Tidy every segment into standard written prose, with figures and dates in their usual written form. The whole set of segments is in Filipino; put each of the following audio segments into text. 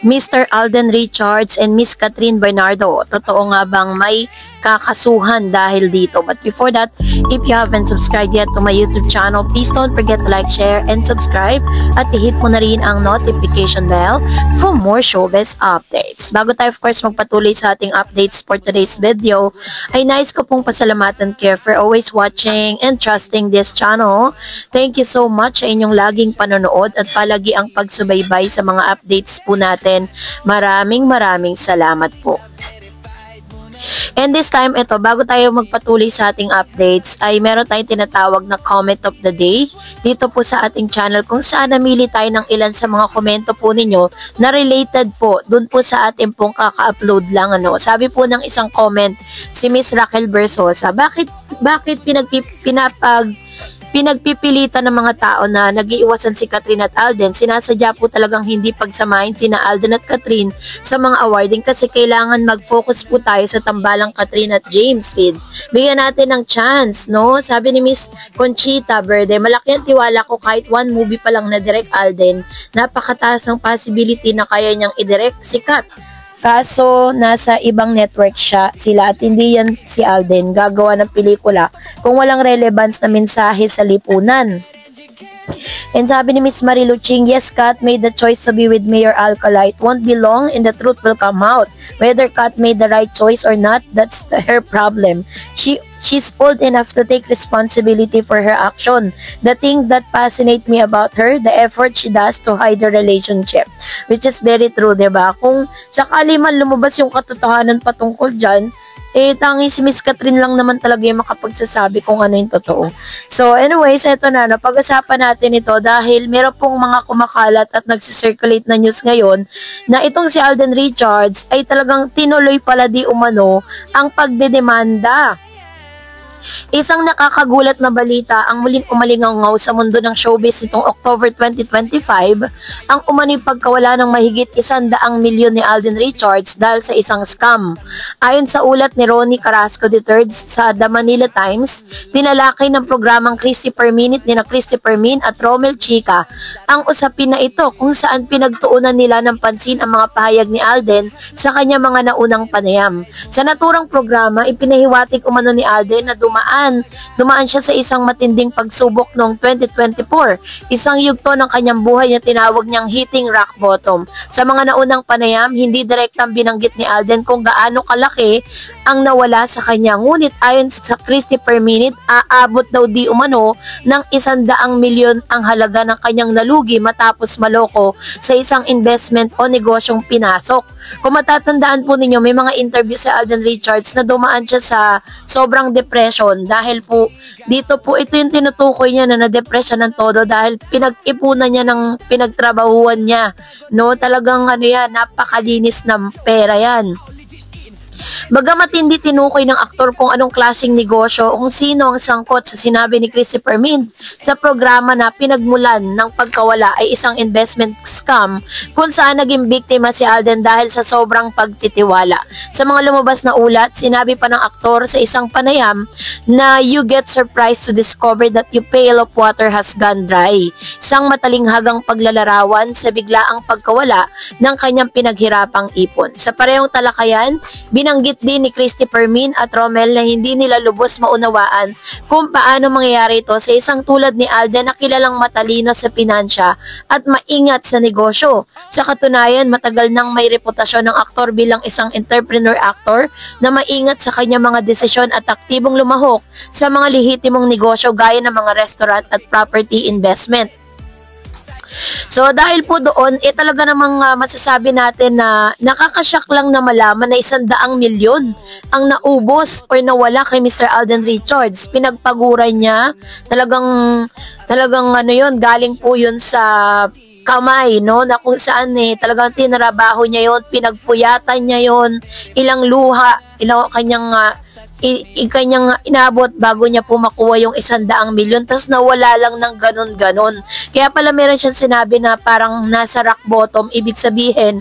Mr. Alden Richards and Miss Catherine Bernardo. Totoo nga bang may kakasuhan dahil dito? But before that, if you haven't subscribed yet to my YouTube channel, please don't forget to like, share, and subscribe at i-hit mo na rin ang notification bell for more showbiz updates. Bago tayo of course magpatuloy sa ating updates for today's video, ay nais ko pong pasalamatan kayo for always watching and trusting this channel. Thank you so much sa inyong laging panonood at palagi ang pagsubaybay sa mga updates po natin. Maraming salamat po. And this time, ito, bago tayo magpatuloy sa ating updates, ay meron tayong tinatawag na comment of the day dito po sa ating channel kung saan namili tayo ng ilan sa mga komento po ninyo na related po dun po sa ating pong kaka-upload lang. Sabi po ng isang comment, si Miss Raquel Bersosa, bakit pinagpipilitan ng mga tao na nag-iiwasan si Catherine at Alden? Sinasadya po talagang hindi pagsamahin sina Alden at Catherine sa mga awarding kasi kailangan mag-focus po tayo sa tambalang Catherine at James Reid. Bigyan natin ng chance, no? Sabi ni Miss Conchita Verde, malaki ang tiwala ko kahit one movie pa lang na direct Alden, napakataas ng possibility na kaya niyang i-direct si Kat. Kaso, nasa ibang network sila at hindi yan si Alden gagawa ng pelikula kung walang relevance na mensahe sa lipunan. And sabi ni Miss Marilu Ching, yes, Kat made the choice to be with Mayor Alcala. It won't be long and the truth will come out. Whether Kat made the right choice or not, that's her problem. She's old enough to take responsibility for her action. The thing that fascinates me about her, the effort she does to hide the relationship. Which is very true, diba? Kung sakali man lumabas yung katotohanan patungkol dyan, tangi si Miss Catherine lang naman talaga yung makapagsasabi kung ano yung totoo. So anyways, eto na, napag-usapan natin ito dahil meron pong mga kumakalat at nagsisirculate na news ngayon na itong si Alden Richards ay talagang tinuloy pala di umano ang pagdedemanda. Isang nakakagulat na balita ang muling umalingaw sa mundo ng showbiz nitong October 2025 ang umano'y pagkawala ng mahigit 100 milyon ni Alden Richards dahil sa isang scam. Ayon sa ulat ni Ronnie Carrasco III sa The Manila Times, tinalakay ng programang Christy Per Minute ni na Christy Permin at Romel Chica ang usapin na ito kung saan pinagtuunan nila ng pansin ang mga pahayag ni Alden sa kanya mga naunang panayam. Sa naturang programa, ipinahiwatig umano ni Alden na dumaan siya sa isang matinding pagsubok noong 2024. Isang yugto ng kanyang buhay na tinawag niyang hitting rock bottom. Sa mga naunang panayam, hindi direktang binanggit ni Alden kung gaano kalaki ang nawala sa kanya. Ngunit ayon sa Christy Per Minute, aabot daw di umano ng 100 milyon ang halaga ng kanyang nalugi matapos maloko sa isang investment o negosyong pinasok. Kung matatandaan po ninyo, may mga interview sa Alden Richards na dumaan siya sa sobrang depression dahil po dito po ito yung tinutukoy niya na na-depress siya ng todo dahil pinag-ipunan niya ng pinagtrabahuan niya, no? Talagang napakalinis ng pera yan. Bagamat hindi tinukoy ng aktor kung anong klaseng negosyo o kung sino ang sangkot sa sinabi ni Christy Permin sa programa na pinagmulan ng pagkawala ay isang investment scam kung saan naging biktima si Alden dahil sa sobrang pagtitiwala. Sa mga lumabas na ulat, sinabi pa ng aktor sa isang panayam na you get surprised to discover that your pail of water has gone dry. Isang matalinghagang paglalarawan sa biglaang pagkawala ng kanyang pinaghirapang ipon. Sa parehong talakayan, binanggit din ni Christy Permin at Romel na hindi nila lubos maunawaan kung paano mangyayari ito sa isang tulad ni Alden na kilalang matalino sa pinansya at maingat sa negosyo. Sa katunayan, matagal nang may reputasyon ng aktor bilang isang entrepreneur actor na maingat sa kanyang mga desisyon at aktibong lumahok sa mga lehitimong negosyo gaya ng mga restaurant at property investment. So dahil po doon, talaga namang masasabi natin na nakakashock lang na malaman na 100 milyon ang naubos or nawala kay Mr. Alden Richards. Pinagpaguran niya, talagang yun, galing po yun sa kamay, no, na kung saan talagang tinrabaho niya yun, pinagpuyatan niya yun, ilang luha, ilang kanyang kanyang inabot bago niya po makuha yung 100 milyon, tapos nawala lang ng ganon-ganon. Kaya pala meron siyang sinabi na parang nasa rock bottom, ibig sabihin,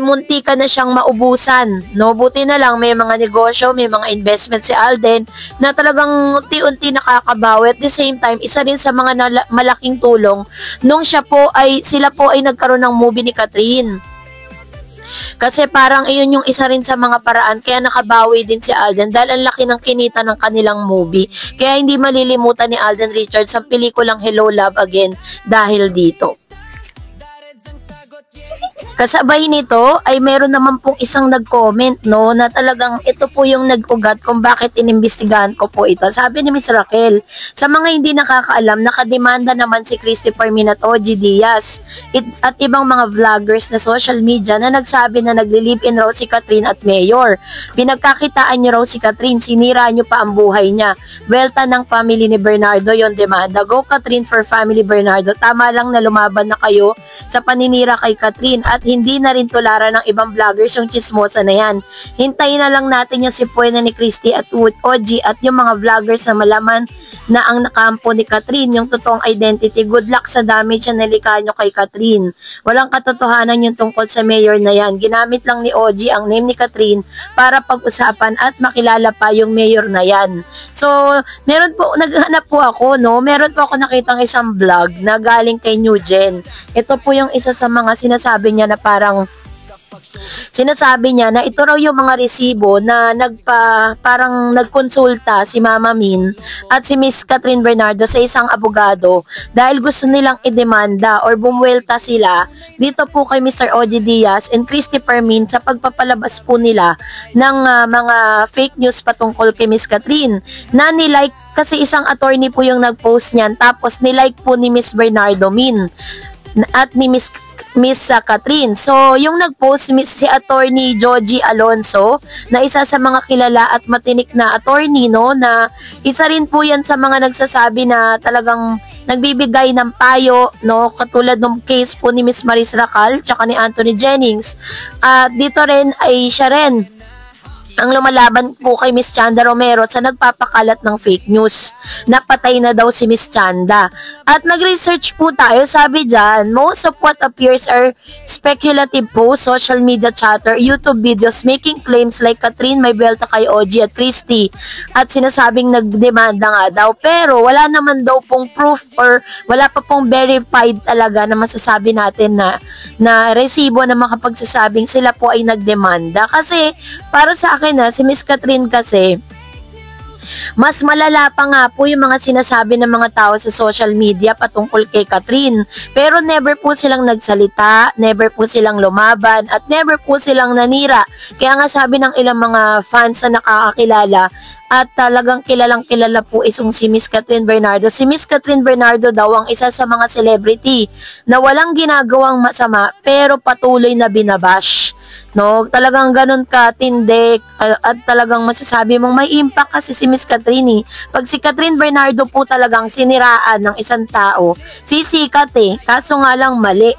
munti ka na siyang maubusan, no? Buti na lang may mga negosyo, may mga investment si Alden na talagang unti-unti nakakabawi. At the same time, isa rin sa mga malaking tulong nung sila po ay nagkaroon ng movie ni Catherine. Kasi parang iyon yung isa rin sa mga paraan kaya nakabawi din si Alden dahil ang laki ng kinita ng kanilang movie. Kaya hindi malilimutan ni Alden Richards ang pelikulang Hello Love Again dahil dito. Kasabay nito ay meron naman pong isang nag-comment, no, na talagang ito po yung nag-ugat kung bakit inimbestigahan ko po ito. Sabi ni Miss Raquel, sa mga hindi nakakaalam, nakademanda naman si Christopher Min at OG Diaz at ibang mga vloggers na social media na nagsabi na nagli-live-in raw si Catherine at Mayor. Pinagkakitaan niyo raw si Catherine, sinira niyo pa ang buhay niya. Welta ng family ni Bernardo yung demanda. Go Catherine for family Bernardo. Tama lang na lumaban na kayo sa paninira kay Catherine at hindi na rin tularan ng ibang vloggers yung chismosa na yan. Hintayin na lang natin yung sipuena ni Christy at OG at yung mga vloggers na malaman na ang nakampo ni Catherine, yung totoong identity. Good luck sa damage na nilika nyo kay Catherine. Walang katotohanan yung tungkol sa mayor na yan. Ginamit lang ni OG ang name ni Catherine para pag-usapan at makilala pa yung mayor na yan. So, meron po, naghanap po ako, no? Meron po ako nakitang isang vlog na galing kay New Gen. Ito po yung isa sa mga sinasabi niya na parang sinasabi niya na ito raw yung mga resibo na parang nagkonsulta si Mama Min at si Miss Catherine Bernardo sa isang abogado dahil gusto nilang idemanda or bumuwelta sila dito po kay Mr. OG Diaz and Christopher Min sa pagpapalabas po nila ng mga fake news patungkol kay Miss Catherine na nilike kasi isang attorney po yung nagpost niyan tapos nilike po ni Miss Bernardo Min at ni Miss Catherine. So, yung nag-post si attorney Joji Alonso na isa sa mga kilala at matinik na attorney, no, na isa rin po yan sa mga nagsasabi na talagang nagbibigay ng payo, no, katulad ng case po ni Miss Maris Racal tsaka ni Anthony Jennings. At dito rin ay siya rin ang lumalaban po kay Miss Chanda Romero sa nagpapakalat ng fake news. Napatay na daw si Miss Chanda. At nag-research po tayo, sabi dyan, most of what appears are speculative posts, social media chatter, YouTube videos making claims like Catherine may belta kay OG at Christy at sinasabing nagdemanda nga daw. Pero wala naman daw pong proof or wala pa pong verified talaga na masasabi natin na resibo na makapagsasabing sila po ay nagdemanda. Kasi para sa akin si Miss Catherine kasi mas malala pa nga po yung mga sinasabi ng mga tao sa social media patungkol kay Catherine. Pero never po silang nagsalita, never po silang lumaban, at never po silang nanira. Kaya nga sabi ng ilang mga fans na nakakakilala at talagang kilalang kilala po isong si Miss Catherine Bernardo. Si Miss Catherine Bernardo daw ang isa sa mga celebrity na walang ginagawang masama pero patuloy na binabash. No, talagang ganun katindi at talagang masasabi mong may impact kasi si Miss Catherine. Pag si Catherine Bernardo po talagang siniraan ng isang tao, sisikat kaso nga lang mali.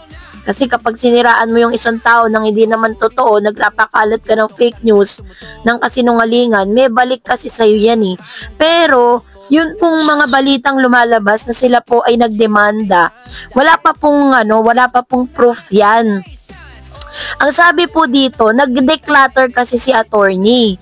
Kasi kapag siniraan mo yung isang tao nang hindi naman totoo, nagpapakalat ka ng fake news, ng kasinungalingan, may balik kasi sa'yo yan Pero, yun pong mga balitang lumalabas na sila po ay nagdemanda, wala pa pong proof yan. Ang sabi po dito, nag-declutter kasi si attorney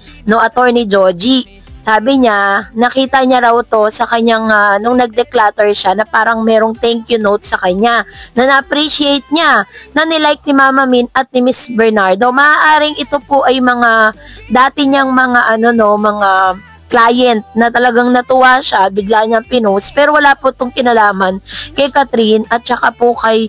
Joji. Sabi niya, nakita niya raw to sa kanyang, nung nag-declutter siya, na parang merong thank you note sa kanya, na na-appreciate niya, na nilike ni Mama Min at ni Miss Bernardo. Maaaring ito po ay mga, dati niyang mga, mga client na talagang natuwa siya, bigla niyang pinost, pero wala po itong kinalaman kay Catherine at saka po kay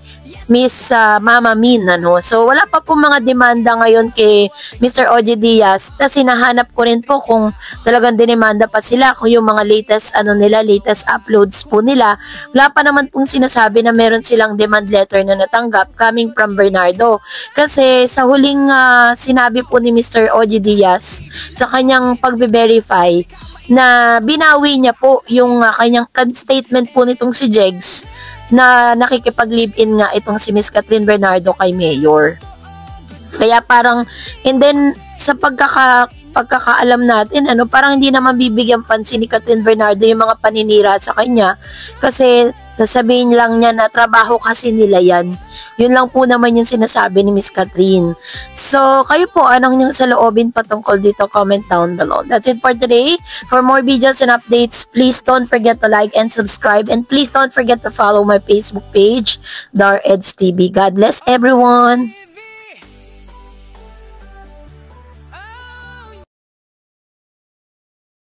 Miss Mama Min, So, wala pa po mga demanda ngayon kay Mr. OG Diaz na sinahanap ko rin po kung talagang dinemanda pa sila, kung yung mga latest, latest uploads po nila. Wala pa naman pong sinasabi na meron silang demand letter na natanggap coming from Bernardo. Kasi sa huling sinabi po ni Mr. OG Diaz sa kanyang pagbe-verify na binawi niya po yung kanyang statement po nitong si Jegs na nakikipag-live-in nga itong si Miss Catherine Bernardo kay Mayor. Kaya parang, and then, sa pagkakaalam natin, parang hindi naman bibigyan pansin ni Catherine Bernardo yung mga paninira sa kanya kasi sasabihin lang niya na trabaho kasi nila yan. Yun lang po naman yung sinasabi ni Miss Catherine. So, kayo po, anong yung saloobin patungkol dito? Comment down below. That's it for today. For more videos and updates, please don't forget to like and subscribe. And please don't forget to follow my Facebook page, Dar Eds TV. God bless everyone!